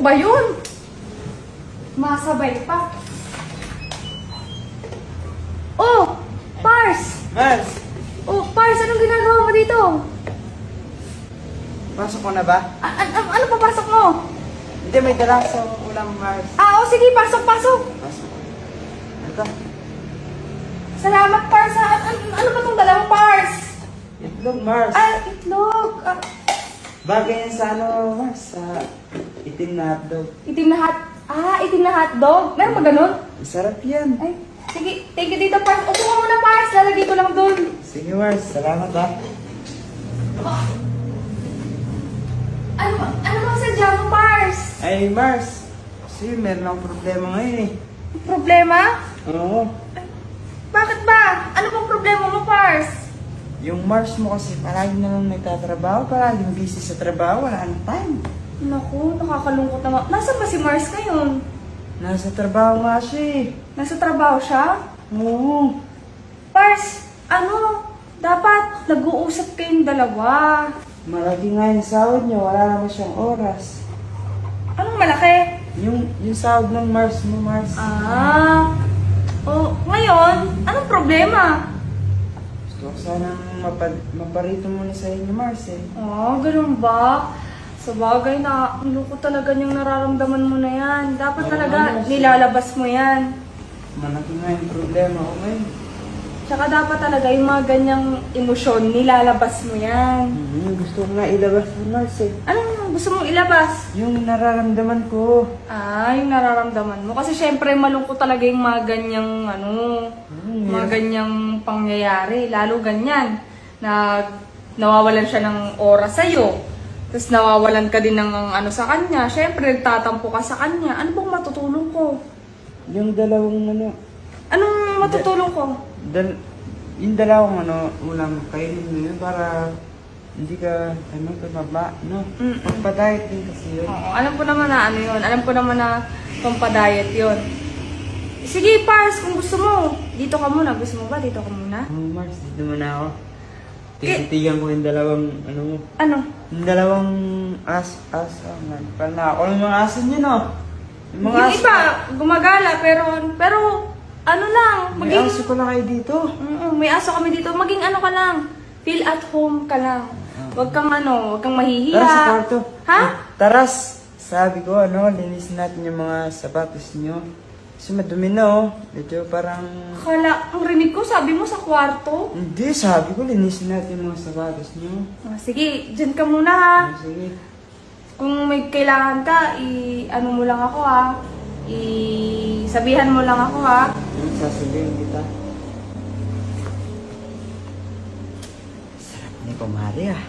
ba yun? Masabay pa. Oh! Pars! Mars, Oh, Pars, anong ginagawa mo dito? pasok mo na ba? Ano papasok mo? Hindi, may dala sa ulam, Mars. Oo, sige, pasok. Pasok. Ito, Salamat, Pars. Ano ba itong dalawang Pars? itlog, Mars. Itlog. Bagay yan sa Mars, sa itim na hotdog. Itim na hotdog. Meron ba ganun? Sarap yan. Ay, sige, thank you dito, Pars. Upo ka muna, Pars. Lalagay ko lang dun. Sige, Mars. Salamat, ha. Ano bang sadya mo, Pars? Ay, Mars. Kasi meron akong problema ngayon, eh. Problema? Oo. Bakit ba? Ano bang problema mo, Pars? Yung Mars mo kasi palagi na lang nagtatrabaho, palagi busy sa trabaho, wala nang time. Naku, nakakalungkot naman. Nasaan ba si Mars ngayon? Nasa trabaho nga siya, eh. Nasa trabaho siya? Oo. Pars, dapat nag-uusap kayong dalawa. Malaki nga yung sahod niya, wala naman siyang oras. Anong malaki? Yung sahod ng Mars mo, Mars. Ngayon, anong problema? Gusto ko sanang maparito muna sa inyo, Mars, eh. Ganun ba? Sa bagay na, ang lungkot talaga yung nararamdaman mo na yan. Dapat Oo, talaga Mars. nilalabas mo yan. Malaki nga yung problema ko ngayon. Tsaka dapat talaga yung mga ganyang emosyon, nilalabas mo yan. Gusto ko nga ilabas ng Mars, eh. Anong gusto mong ilabas? Yung nararamdaman ko. Yung nararamdaman mo. Kasi syempre malungkot talaga yung mga ganyang, mga ganyang pangyayari. Lalo ganyan, na nawawalan siya ng oras sa'yo. Tapos nawawalan ka din ng sa kanya. Syempre nagtatampo ka sa kanya. Ano bang matutulong ko? Yung dalawang Anong matutulong ko? yung dalawang ulam, kainin mo yun para hindi ka, tumaba, no? Pagpa-diet din kasi yun. Oo, alam ko naman na yun. Alam ko naman na pampa-diet yun. Sige, Pars, kung gusto mo, dito ka muna. Gusto mo ba? Dito ka muna? Mars, dito muna ako. Tititigan ko yung dalawang, mo. Ano? Yung dalawang parang ako yung mga aso niyo, no? Yung mga Yung iba, gumagala, pero may aso ko na kayo dito. May aso kami dito. Maging ka lang. Feel at home ka lang. Huwag kang mahihiya. Tara sa kwarto. Ha? Taras, sabi ko, linisin natin yung mga sapatos niyo. Kasi madumi na, Medyo parang... Akala, ang rinig ko, sabi mo sa kwarto. Hindi, sabi ko, linisin natin yung mga sapatos niyo. Sige, dyan ka muna ha. Sige. Kung may kailangan ka, mo lang ako ha. Sabihan mo lang ako ha. Yung sasabihin kita. Sarap ni Kumari, ah.